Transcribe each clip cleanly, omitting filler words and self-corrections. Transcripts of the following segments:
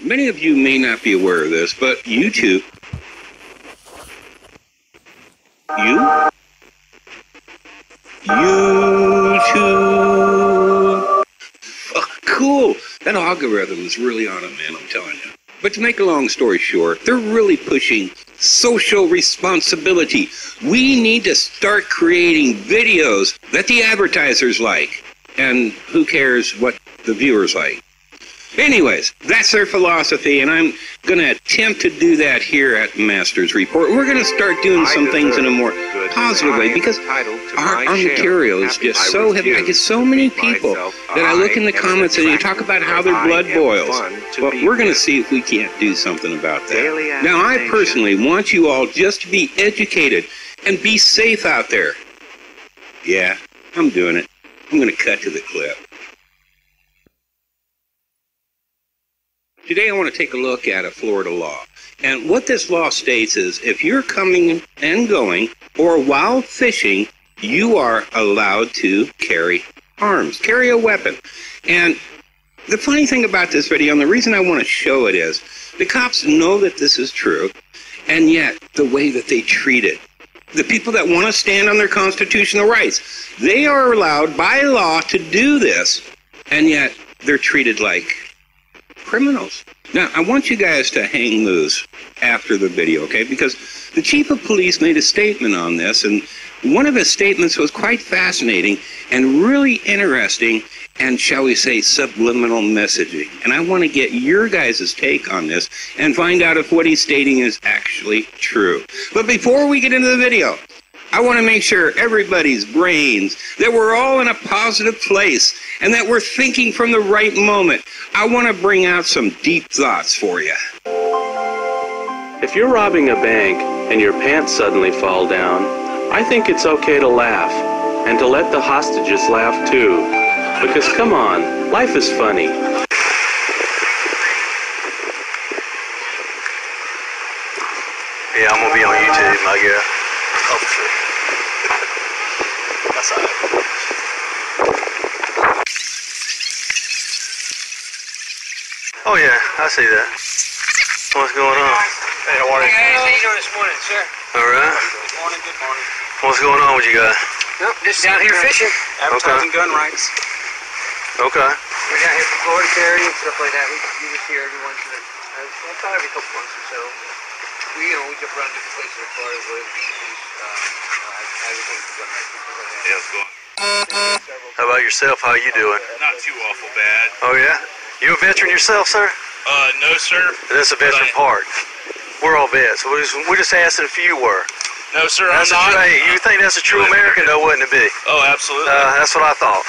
Many of you may not be aware of this, but YouTube, oh, cool. That algorithm is really on it, man, I'm telling you. But to make a long story short, they're really pushing social responsibility. We need to start creating videos that the advertisers like. And who cares what the viewers like? Anyways, that's their philosophy, and I'm going to attempt to do that here at Masters Report. We're going to start doing some things in a more positive way, because our material is just so heavy. I get so many people that I look in the comments and you talk about how their blood boils. Well, we're going to see if we can't do something about that. Now, I personally want you all just to be educated and be safe out there. Yeah, I'm doing it. I'm going to cut to the clip. Today I want to take a look at a Florida law. And what this law states is if you're coming and going or while fishing, you are allowed to carry arms, carry a weapon. And the funny thing about this video, and the reason I want to show it, is the cops know that this is true, and yet the way that they treat it. The people that want to stand on their constitutional rights, they are allowed by law to do this, and yet they're treated like criminals. Now, I want you guys to hang loose after the video, okay? Because the chief of police made a statement on this, and one of his statements was quite fascinating and really interesting and, shall we say, subliminal messaging. And I want to get your guys' take on this and find out if what he's stating is actually true. But before we get into the video, I want to make sure everybody's brains, that we're all in a positive place and that we're thinking from the right moment. I want to bring out some deep thoughts for you. If you're robbing a bank and your pants suddenly fall down, I think it's okay to laugh and to let the hostages laugh too. Because come on, life is funny. Yeah, I'm gonna be on YouTube, I guess. Oh, for sure. That's all right. Oh yeah, I see that. What's going on? Hey, how are you? Hey, how you doing this morning, sir? All right. Good morning, good morning. What's going on with you guys? Nope, just down here fishing. Advertising gun rights. Okay. We're down here for Florida carry and stuff like that. We just hear every once in a about every couple months or so. We jump around different places in Florida where beaches, advocating for gun rights and stuff like that. Yeah, it's good. How about yourself? How you doing? Not too awful bad. Oh yeah? You a veteran yourself, sir? No, sir. That's a veteran park. We're all vets. We're just asking if you were. No, sir, I'm not. Hey, you think that's a true American, though, wouldn't it be? Oh, absolutely. That's what I thought.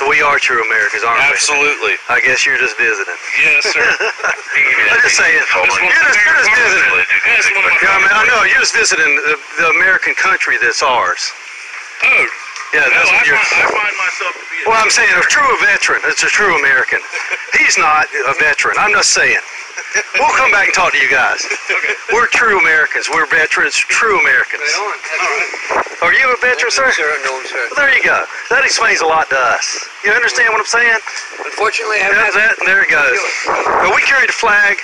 So we are true Americans, aren't we? Absolutely. I guess you're just visiting. Yes, sir. I'm just saying. You're just visiting. Yeah, I mean, I know, you're just visiting the American country that's ours. Oh. Yeah, that's what you're... I find myself to be a... Well, I'm saying a true veteran. It's a true American. He's not a veteran. I'm just saying. We'll come back and talk to you guys. Okay. We're true Americans. We're veterans, true Americans. Are you a veteran, sir? Sir, no, sir. Well, there you go. That explains a lot to us. You understand what I'm saying? Unfortunately, I haven't had There it goes. Well, we carried a flag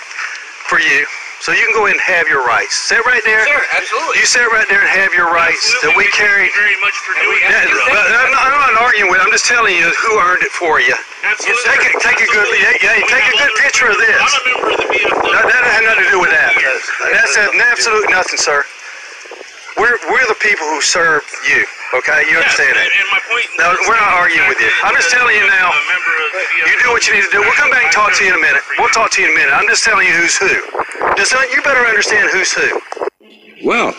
for you, so you can go ahead and have your rights. Sit right there. Sure, absolutely. You sit right there and have your rights that we carried. Thank you very much for doing Yeah, that. I'm not arguing with it. I'm just telling you who earned it for you. Absolutely. Take a good picture of this. I'm a member of the BFW. That had nothing to do with that. That's absolutely nothing, sir. We're the people who serve you. Okay, you understand that? And my point... No, we're not arguing with you. I'm just telling you now. I'm a member of the BFW. You do what you need to do. We'll come back and talk to you in a minute. We'll talk to you in a minute. I'm just telling you who's who. You better understand who's who. Well,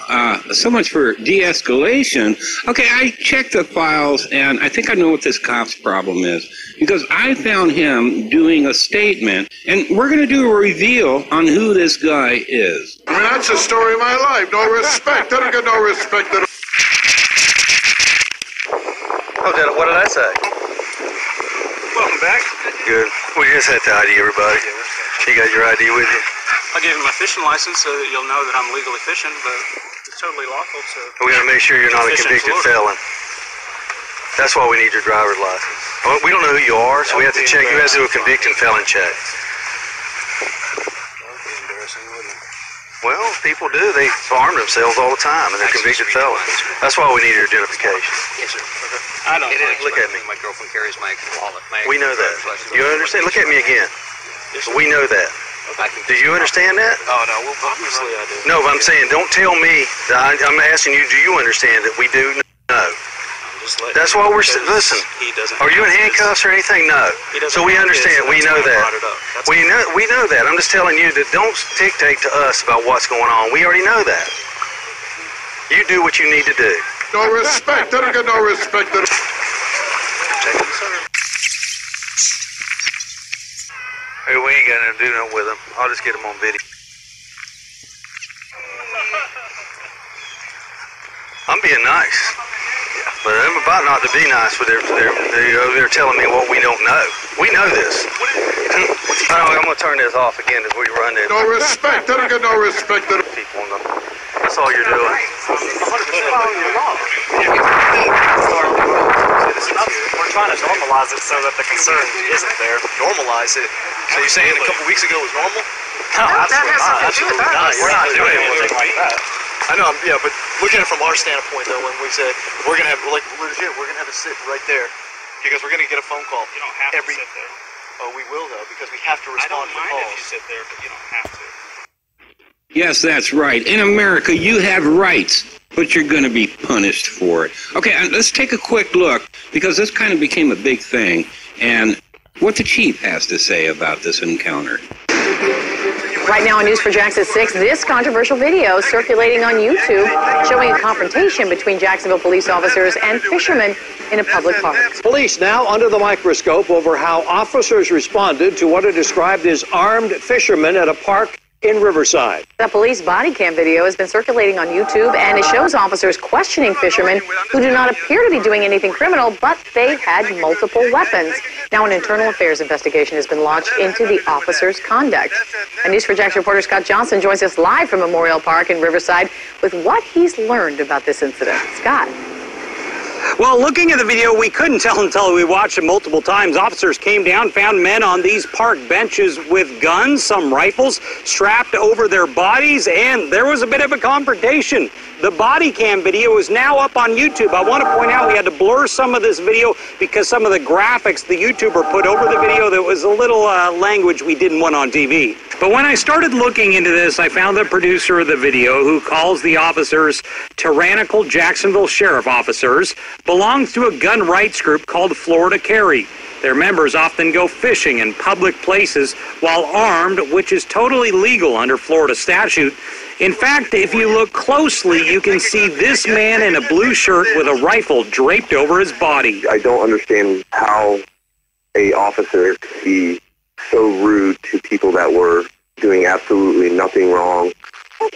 so much for de-escalation. Okay, I checked the files, and I think I know what this cop's problem is. Because I found him doing a statement, and we're going to do a reveal on who this guy is. I mean, that's the story of my life. No respect. I don't get no respect at all. Oh, what did I say? Welcome back. Good. We just had to ID everybody. You got your ID with you? I gave him my fishing license so that you'll know that I'm legally fishing, but it's totally lawful, so... We got to make sure you're not a convicted felon. That's why we need your driver's license. Well, we don't know who you are, so we have to check. You have to do a convicted felon check. interesting, wouldn't it? Well, people do. They arm themselves all the time, and they're convicted felons. That's why we need your identification. Yes, sir. I don't It is. Look at me. My girlfriend carries my wallet. We know that. You understand? Look at me again. We know that. Do you understand that? Oh, no, well, obviously I do. No, but I'm saying, don't tell me. I'm asking you, do you understand that we do know? That's why we're, listen, are you in handcuffs or anything? No. So we understand, we know that. We know that. I'm just telling you that don't dictate to us about what's going on. We already know that. You do what you need to do. No respect. They don't get no respect. Hey, we ain't got nothing to do nothing with them. I'll just get them on video. I'm being nice. But I'm about not to be nice, but they're telling me what we don't know. We know this. I'm going to turn this off again as we run this. No respect. They don't get no respect. People, that's all you're doing. We're trying to normalize it so that the concern isn't there. Normalize it? So you're saying a couple weeks ago was normal? No, absolutely not. We're not doing anything like that. I know, yeah, but looking at it from our standpoint, though, when we said we're gonna have, like, legit, we're gonna have to sit right there because we're gonna get a phone call. You don't have to sit there. Oh, we will though, because we have to I respond don't to mind calls. if you sit there, but you don't have to. Yes, that's right. In America, you have rights, but you're going to be punished for it. Okay, let's take a quick look, because this kind of became a big thing, and what the chief has to say about this encounter. Right now on News4JAX at 6, this controversial video circulating on YouTube showing a confrontation between Jacksonville police officers and fishermen in a public park. Police now under the microscope over how officers responded to what are described as armed fishermen at a park in Riverside. The police body cam video has been circulating on YouTube, and it shows officers questioning fishermen who do not appear to be doing anything criminal, but they had multiple weapons. Now an internal affairs investigation has been launched into the officers' conduct. And News4JAX reporter Scott Johnson joins us live from Memorial Park in Riverside with what he's learned about this incident. Scott. Well, looking at the video, we couldn't tell until we watched it multiple times. Officers came down, found men on these park benches with guns, some rifles, strapped over their bodies, and there was a bit of a confrontation. The body cam video is now up on YouTube. I want to point out we had to blur some of this video because some of the graphics the YouTuber put over the video, there was a little language we didn't want on TV. But when I started looking into this, I found the producer of the video, who calls the officers tyrannical Jacksonville Sheriff officers, belongs to a gun rights group called Florida Carry. Their members often go fishing in public places while armed, which is totally legal under Florida statute. In fact, if you look closely, you can see this man in a blue shirt with a rifle draped over his body. I don't understand how an officer could be so rude to people that were doing absolutely nothing wrong,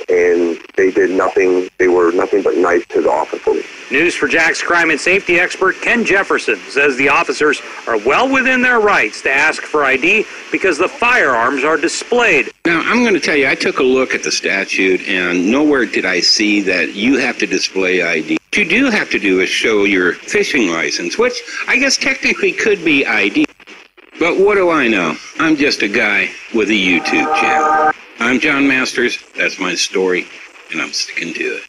and they did nothing, they were nothing but nice to the officers. News4JAX crime and safety expert Ken Jefferson says the officers are well within their rights to ask for ID because the firearms are displayed. Now, I'm going to tell you, I took a look at the statute, and nowhere did I see that you have to display ID. What you do have to do is show your fishing license, which I guess technically could be ID. But what do I know? I'm just a guy with a YouTube channel. I'm John Masters. That's my story, and I'm sticking to it.